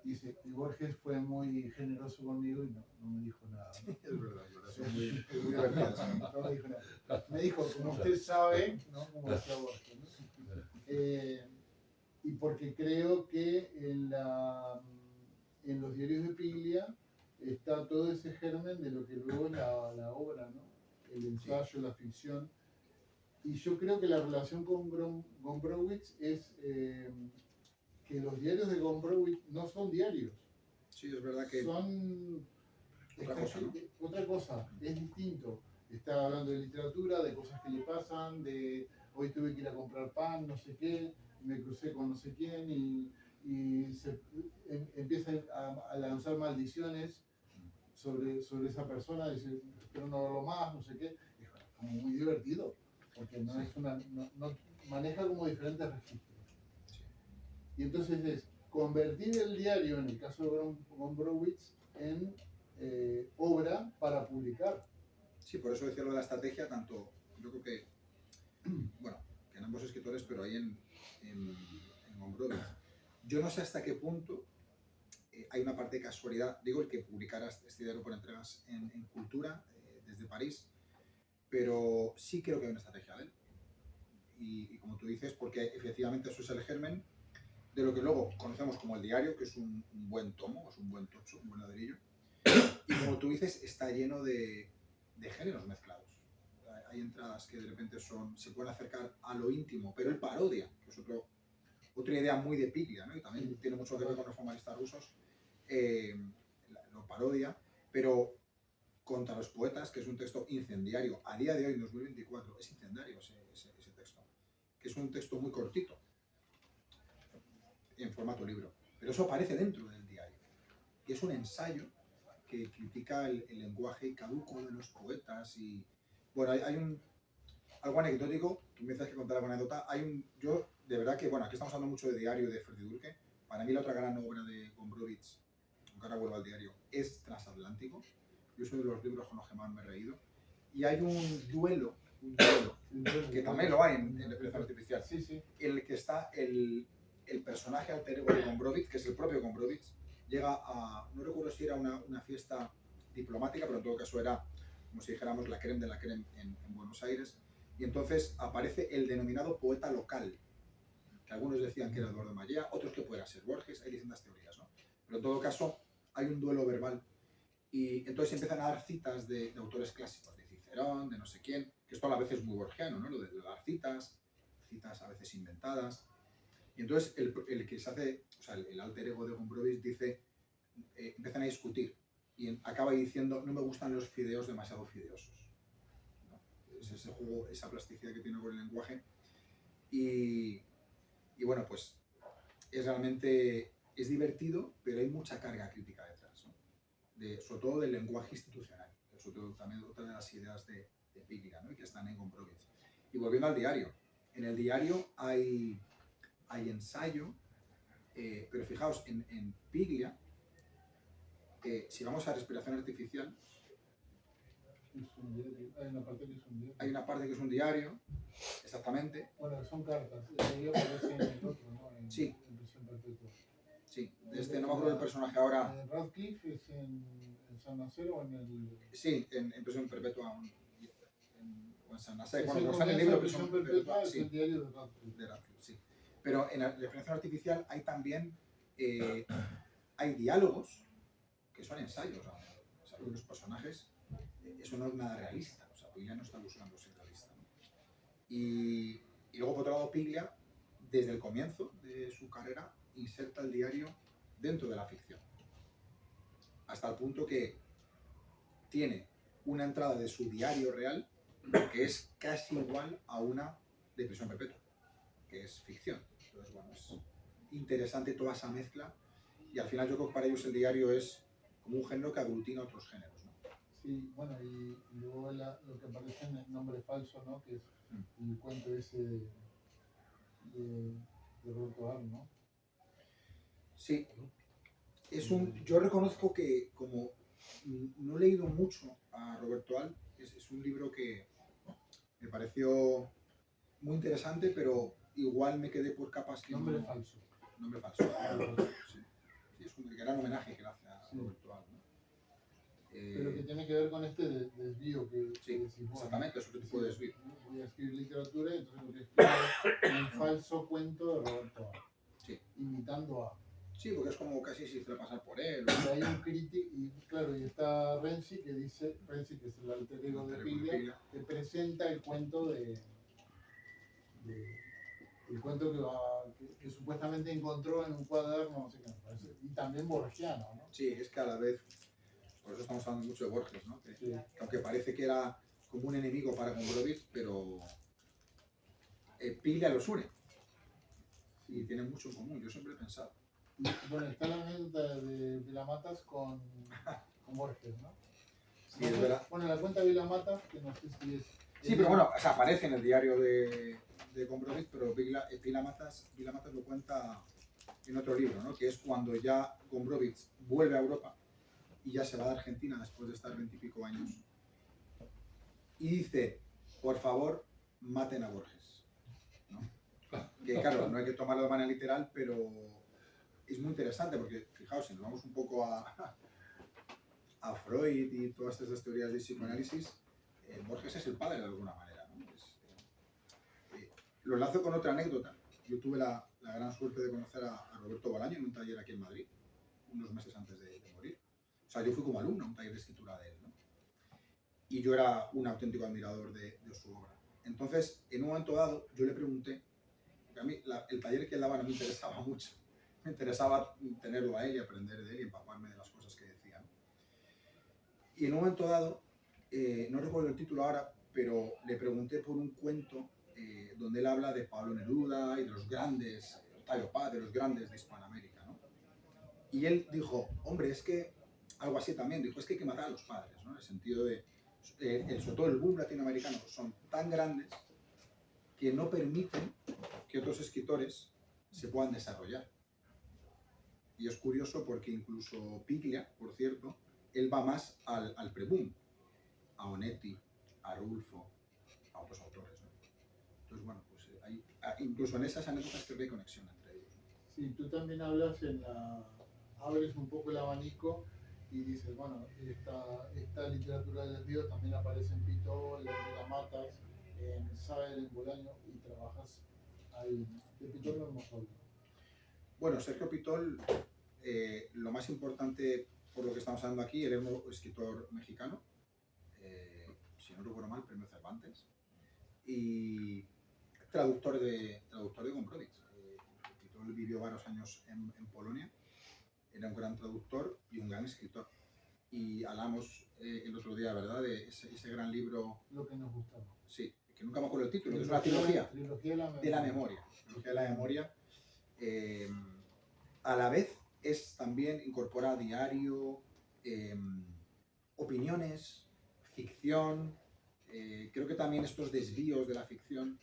Dice, y Borges fue muy generoso conmigo y no me dijo nada. ¿No? Es verdad. Sí, no me dijo nada. Me dijo, como usted sabe, ¿no? Como decía Borges, ¿no? Y porque creo que en los diarios de Piglia está todo ese germen de lo que luego es la obra, ¿no? El ensayo, la ficción. Y yo creo que la relación con Gombrowicz es que los diarios de Gombrowicz no son diarios. Sí, es verdad que... Son otra cosa, ¿no? Otra cosa, es distinto. Está hablando de literatura, de cosas que le pasan, de hoy tuve que ir a comprar pan, no sé qué, me crucé con no sé quién y empieza a lanzar maldiciones sobre esa persona, dice, espero no verlo más, no sé qué. Es como muy divertido, porque no maneja como diferentes registros. Y entonces es convertir el diario, en el caso de Gombrowicz, en obra para publicar. Sí, por eso decía lo de la estrategia, tanto, yo creo que, bueno, que en ambos escritores, pero ahí en Gombrowicz. Yo no sé hasta qué punto hay una parte de casualidad, digo, el que publicara este diario por entregas en Cultura, desde París, pero sí creo que hay una estrategia de él. Y como tú dices, porque efectivamente eso es el germen de lo que luego conocemos como el diario, que es un buen tomo, es un buen tocho, un buen ladrillo. Y como tú dices, está lleno de géneros mezclados. Hay entradas que de repente se pueden acercar a lo íntimo, pero él parodia, que es otra idea muy de Piglia, ¿no? Y también tiene mucho que ver con los formalistas rusos, lo parodia, pero contra los poetas, que es un texto incendiario, a día de hoy, en 2024, es incendiario ese texto, que es un texto muy cortito, en formato libro, pero eso aparece dentro del diario, y es un ensayo que critica el lenguaje caduco de los poetas y, bueno, hay algo anecdótico, tú me dices que contar alguna anécdota, yo, de verdad que, bueno, aquí estamos hablando mucho de diario de Ferdi Durke, para mí la otra gran obra de Gombrowicz, aunque ahora vuelvo al diario, es Transatlántico, yo soy de los libros con los que más me he reído, y hay un duelo que también lo hay en Inteligencia Artificial, Sí. en el que está el personaje alter ego de Gombrowicz, que es el propio Gombrowicz, llega a, no recuerdo si era una fiesta diplomática, pero en todo caso era, como si dijéramos, la creme de la creme en Buenos Aires, y entonces aparece el denominado poeta local, que algunos decían que era Eduardo Mallea, otros que pudiera ser Borges, hay distintas teorías, ¿no? Pero en todo caso hay un duelo verbal, y entonces empiezan a dar citas de autores clásicos, de Cicerón, de no sé quién, que esto a la vez es muy borgiano, ¿no? Lo de dar citas a veces inventadas. Y entonces el que se hace, o sea, el alter ego de Gombrowicz dice, empiezan a discutir y acaba diciendo, no me gustan los fideos demasiado fideosos, ¿no? Es ese juego, esa plasticidad que tiene con el lenguaje y bueno, pues es divertido, pero hay mucha carga crítica detrás, ¿no? Sobre todo del lenguaje institucional, que es también otra de las ideas de Piglia, ¿no? Y que están en Gombrowicz. Y volviendo al diario, en el diario hay ensayo, pero fijaos, en Piglia, si vamos a respiración artificial, Es un diario. Hay una parte que es un diario. Hay una parte que es un diario, exactamente. Bueno, son cartas. El diario aparece en el otro, ¿no? Sí. En Prisión Perpetua. Sí, no me acuerdo del personaje ahora. Radcliffe es en San Nacero o en el. Sí, en prisión perpetua o en San Nazaret. Es Bueno, el está en el comienzo libro de Prisión Prisión Perpetua, es sí, el diario de Radcliffe. de Radcliffe, sí. Pero en la referencia artificial hay también hay diálogos que son ensayos. O sea, los personajes, eso no es nada realista. O sea, Piglia no está buscando ser realista, ¿no? Y luego, por otro lado, Piglia, desde el comienzo de su carrera, inserta el diario dentro de la ficción. Hasta el punto que tiene una entrada de su diario real que es casi igual a una de Prisión Perpetua, que es ficción. Entonces, bueno, es interesante toda esa mezcla y al final yo creo que para ellos el diario es como un género que aglutina otros géneros, ¿no? Sí, bueno, y luego lo que aparece en el nombre falso, ¿no? Que es el cuento ese de Roberto Arlt, ¿no? Sí, yo reconozco que como no he leído mucho a Roberto Arlt, es un libro que me pareció muy interesante, pero igual me quedé por capas que Nombre no... falso. Nombre falso. Sí. Sí, es un gran homenaje que le hace a Roberto Arlt, ¿no? Pero que tiene que ver con este desvío que Sí, decís, bueno, exactamente, es otro tipo de desvío. voy a escribir literatura y entonces lo que escribo es un falso cuento de Roberto Arlt. Sí. Imitando a. Sí, porque es como casi si hiciera pasar por él. Y hay un crítico, y claro, y está Renzi que dice, Renzi que es el alter ego de Piglia, que presenta el cuento el cuento que supuestamente encontró en un cuaderno, no sé qué me parece, y también borgiano, ¿no? Sí, es que a la vez, por eso estamos hablando mucho de Borges, ¿no? Que, Sí. que aunque parece que era como un enemigo para Gombrowicz, pero Piglia los une. Y tienen mucho en común, yo siempre he pensado. Y, bueno, está la anécdota de Vilamatas con Borges, ¿no? Sí, es verdad. Bueno, la cuenta Vilamatas, que no sé si es... Sí, pero bueno, o sea, aparece en el diario de Gombrowicz, pero Vilamatas lo cuenta en otro libro, ¿no? Que es cuando ya Gombrowicz vuelve a Europa y ya se va de Argentina después de estar 20 y pico años. Y dice, por favor, maten a Borges, ¿no? Que claro, no hay que tomarlo de manera literal, pero es muy interesante porque, fijaos, si nos vamos un poco a Freud y todas estas teorías de psicoanálisis, Borges es el padre de alguna manera, ¿no? Lo enlazo con otra anécdota. Yo tuve la gran suerte de conocer a Roberto Bolaño en un taller aquí en Madrid, unos meses antes de morir. O sea, yo fui como alumno a un taller de escritura de él, ¿no? Y yo era un auténtico admirador de su obra. Entonces, en un momento dado, yo le pregunté, porque a mí el taller que él daba no me interesaba mucho. Me interesaba tenerlo a él y aprender de él y empaparme de las cosas que decía, ¿no? Y en un momento dado, no recuerdo el título ahora, pero le pregunté por un cuento donde él habla de Pablo Neruda y de los grandes, Octavio Paz, de los grandes de Hispanoamérica, ¿no? Y él dijo, hombre, es que, algo así también, dijo, es que hay que matar a los padres, ¿no? En el sentido de, sobre todo el boom latinoamericano, son tan grandes que no permiten que otros escritores se puedan desarrollar. Y es curioso porque incluso Piglia, por cierto, él va más al pre-boom, a Onetti, a Rulfo, a otros autores, ¿no? Entonces, bueno, pues incluso en esas anécdotas creo que hay conexión entre ellos, ¿no? Sí, tú también hablas abres un poco el abanico y dices, bueno, esta literatura del desvío también aparece en Pitol, en Vilamatas, en Saer, en Bolaño, y trabajas ahí. De Pitol no hemos hablado. Bueno, Sergio Pitol, lo más importante por lo que estamos hablando aquí, él es un escritor mexicano, si no recuerdo mal, premio Cervantes, y traductor de Gombrowicz. Pitol vivió varios años en Polonia, era un gran traductor y un gran escritor. Y hablamos el otro día, ¿verdad?, de ese gran libro. Lo que nos gustaba. Sí, que nunca me acuerdo el título, que es una trilogía. Trilogía de la memoria. Trilogía de la memoria. A la vez es también incorpora diario, opiniones, ficción. Creo que también estos desvíos de la ficción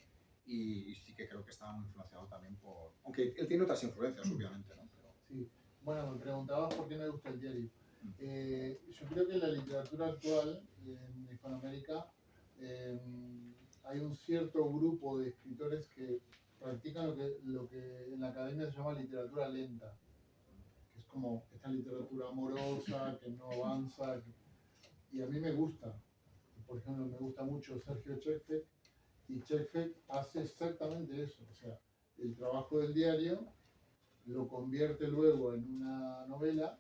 y sí que creo que está muy influenciado también por... Aunque él tiene otras influencias, obviamente, ¿no? Pero... Sí. Bueno, me preguntabas por qué me gusta el diario. Yo creo que en la literatura actual, en Hispanoamérica, hay un cierto grupo de escritores que practican lo que en la academia se llama literatura lenta, que es como esta literatura amorosa, que no avanza, y a mí me gusta. Por ejemplo, me gusta mucho Sergio Chekfek, y Chekfek hace exactamente eso, o sea, el trabajo del diario lo convierte luego en una novela,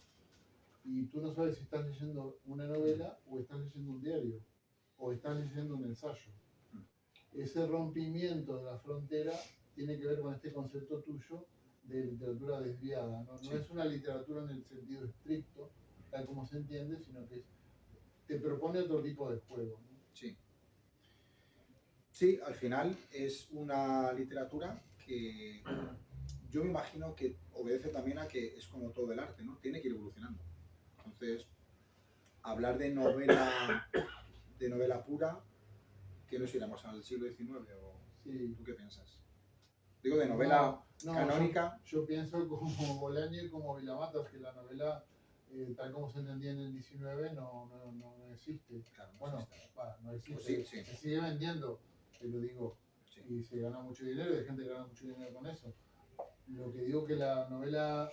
y tú no sabes si estás leyendo una novela o estás leyendo un diario o estás leyendo un ensayo. Ese rompimiento de la frontera tiene que ver con este concepto tuyo de literatura desviada. No, no es una literatura en el sentido estricto, tal como se entiende, sino que te propone otro tipo de juego, ¿no? Sí. Sí, al final es una literatura que yo me imagino que obedece también a que es como todo el arte, ¿no? Tiene que ir evolucionando. Entonces, hablar de novela pura, ¿qué nos iremos al siglo XIX? ¿O Sí. tú qué piensas? Digo, de novela canónica. Yo pienso como Bolaño y como Vilamatas, que la novela, tal como se entendía en el XIX, no existe. Claro, no Bueno, existe. no existe. Pues sí, sí. Se sigue vendiendo, te lo digo, Sí. y se gana mucho dinero, y hay gente que gana mucho dinero con eso. Lo que digo que la novela,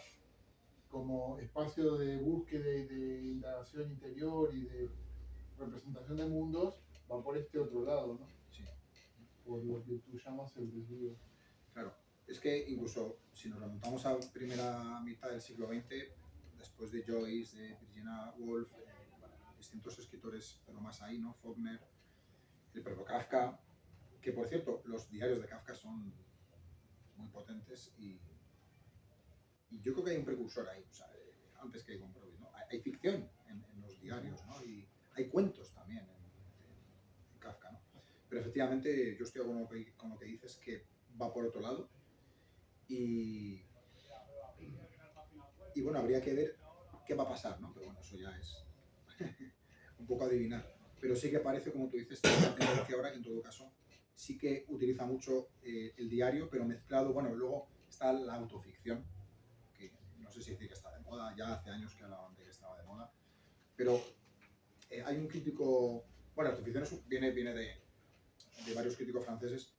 como espacio de búsqueda y de indagación interior y de representación de mundos, va por este otro lado, ¿no? Sí. Por lo que tú llamas el desvío. Claro, es que incluso si nos remontamos a primera mitad del siglo XX, después de Joyce, de Virginia Woolf, bueno, distintos escritores, pero más ahí, ¿no? Faulkner, el propio Kafka, que por cierto, los diarios de Kafka son muy potentes y yo creo que hay un precursor ahí, o sea, antes que Gombrowicz, ¿no? Hay ficción en los diarios, ¿no? Y hay cuentos también en Kafka, ¿no? Pero efectivamente yo estoy con lo que dices, que va por otro lado y bueno, habría que ver qué va a pasar, ¿no? Pero bueno, eso ya es un poco adivinar. Pero sí que parece, como tú dices, que hay una tendencia ahora que en todo caso sí que utiliza mucho el diario, pero mezclado, bueno, luego está la autoficción, que no sé si decir que está de moda, ya hace años que hablaban de que estaba de moda, pero hay un crítico, bueno, la autoficción viene de varios críticos franceses,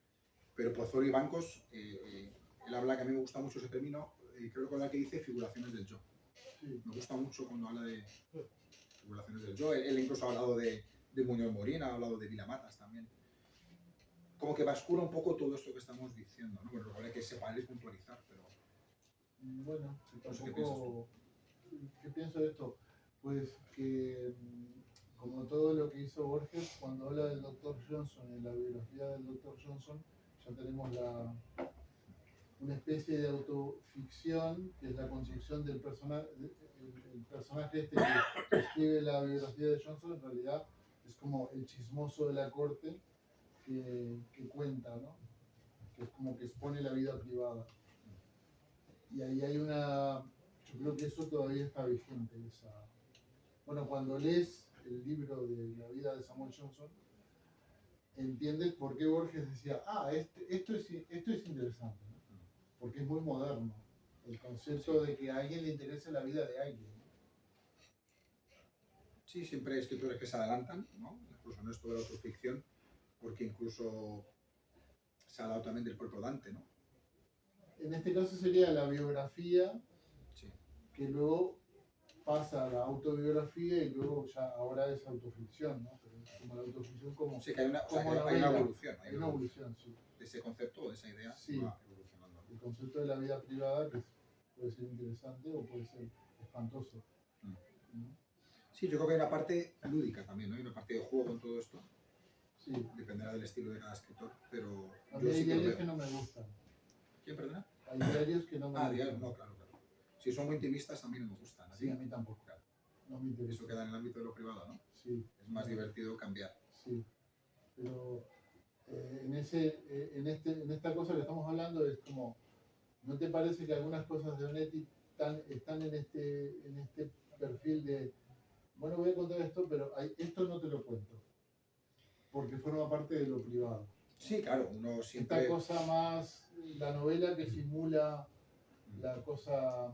pero Pozzolo y Bancos, él habla, que a mí me gusta mucho ese término, creo recordar que dice figuraciones del yo. Sí. Me gusta mucho cuando habla de figuraciones del yo. Él incluso ha hablado de Muñoz Morín, ha hablado de Vilamatas también. Como que bascula un poco todo esto que estamos diciendo, ¿no? Bueno, lo que hay que separar y puntualizar, pero... Bueno, No sé qué piensas tú. ¿Qué pienso de esto? Pues que, como todo lo que hizo Borges, cuando habla del Dr. Johnson, en la biografía del Dr. Johnson, ya tenemos una especie de autoficción, que es la construcción del personaje. El personaje este que escribe la biografía de Johnson, en realidad es como el chismoso de la corte que cuenta, ¿no? Que es como que expone la vida privada. Y ahí hay yo creo que eso todavía está vigente. Bueno, cuando lees el libro de la vida de Samuel Johnson, entiendes por qué Borges decía, esto es interesante, ¿no? Porque es muy moderno, el concepto de que a alguien le interese la vida de alguien, ¿no? Sí, siempre hay escritores que se adelantan, ¿no? Incluso en esto de la autoficción, porque incluso se ha hablado también del propio Dante, ¿no? En este caso sería la biografía, Sí. que luego pasa a la autobiografía y luego ya ahora es autoficción, ¿no? Pero como la autoficción como... Sí, que hay una novela. evolución. Hay una evolución, sí. De ese concepto, de esa idea, Sí. va evolucionando. El concepto de la vida privada, que puede ser interesante o puede ser espantoso, ¿no? Sí, yo creo que hay una parte lúdica también, ¿no? Hay una parte de juego en todo esto. Sí. Dependerá del estilo de cada escritor, pero A mí yo hay sí que lo diarios veo. que no me gustan. ¿Quién, perdona? Hay diarios que no me gustan. Diarios, no, claro. Si son muy intimistas, a mí no me gustan. Sí, a mí tampoco. Claro. No me interesa. Eso queda en el ámbito de lo privado, ¿no? Sí. Es más divertido cambiar. Sí. Pero en esta cosa que estamos hablando es como, ¿no te parece que algunas cosas de Onetti están en este perfil de, bueno, voy a contar esto, pero esto no te lo cuento, porque forma parte de lo privado? Sí, claro, uno siempre... Esta cosa más, la novela que simula la cosa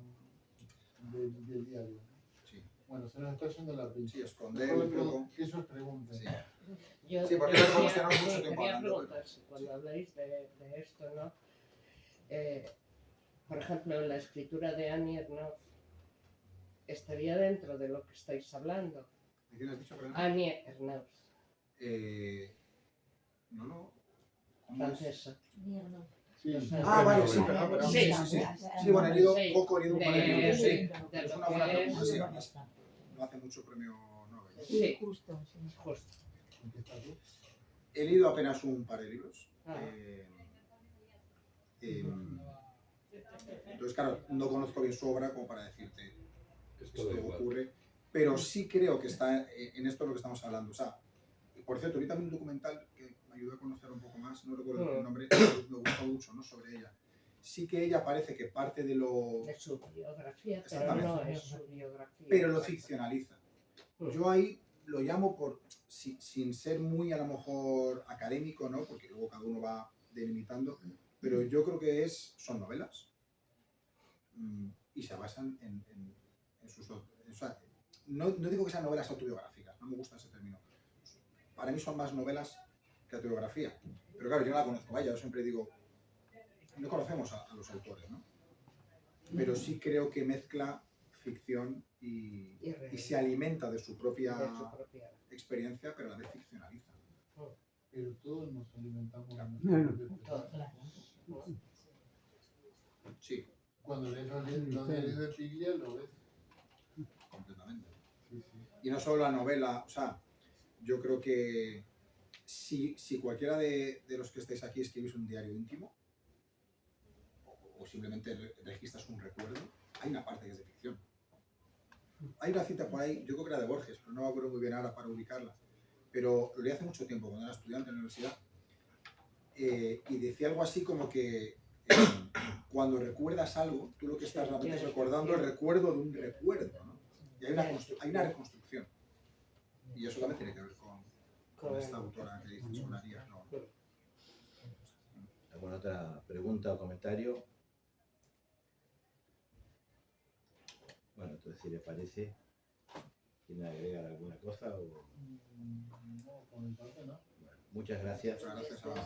del diario. Sí. Bueno, se nos está yendo la pincha. Sí, esconder un poco. Que ellos pregunten. Sí. Yo, Sí, porque yo no podemos quería, tener mucho sí, tiempo quería hablando, preguntar si cuando habláis de esto, ¿no? Por ejemplo, la escritura de Annie Ernaux estaría dentro de lo que estáis hablando. ¿De quién has dicho, perdón? Annie Ernaux, No. ¿Cómo es? francesa. Sí. Ah, vale, sí, pero sí. Sí, bueno, he leído Sí, poco, he leído un par de libros, sí. de Es lo una buena que pregunta, es. sí, además no hace mucho premio Nobel. Sí, Justo, sí. justo. Empieza tú. He leído apenas un par de libros. Ah. Entonces, claro, no conozco bien su obra como para decirte Esto da esto igual. ocurre, pero sí creo que está en esto de lo que estamos hablando. O sea, por cierto, ahorita vi un documental que me ayudó a conocer un poco más, no recuerdo el nombre, me gustó mucho, ¿no? Sobre ella. Sí que ella parece que parte de lo... De su biografía, pero Exactamente. no es su biografía. pero lo ficcionaliza. Yo ahí lo llamo por, sin ser muy a lo mejor académico, ¿no? Porque luego cada uno va delimitando, pero yo creo que son novelas y se basan en sus... O sea, no digo que sean novelas autobiográficas, no me gusta ese término. Para mí son más novelas que autobiografía. Pero claro, yo no la conozco a ella, yo siempre digo, no conocemos a los autores, ¿no? Pero sí creo que mezcla ficción y se alimenta de su propia experiencia, pero a la vez ficcionaliza. Pero todos nos alimentamos de Claro. nuestra propia Todos. Sí, Cuando lees los diarios de Piglia lo ves. completamente. Sí, sí. Y no solo la novela, o sea, yo creo que si cualquiera de los que estáis aquí escribís un diario íntimo, o simplemente registras un recuerdo, hay una parte que es de ficción. Hay una cita por ahí, yo creo que era de Borges, pero no me acuerdo muy bien ahora para ubicarla, pero lo leí hace mucho tiempo, cuando era estudiante en la universidad, y decía algo así como que cuando recuerdas algo, tú lo que estás realmente es recordando el recuerdo de un recuerdo, ¿no? Y hay una reconstrucción. Y eso también tiene que ver con esta autora que dice sobre María, ¿no? ¿Alguna otra pregunta o comentario? Bueno, entonces si les parece, ¿quieren agregar alguna cosa? O... No, por mi parte no. Bueno, muchas gracias. Muchas gracias a todos.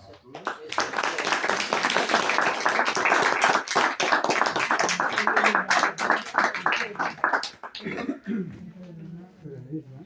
Pero, ¿no?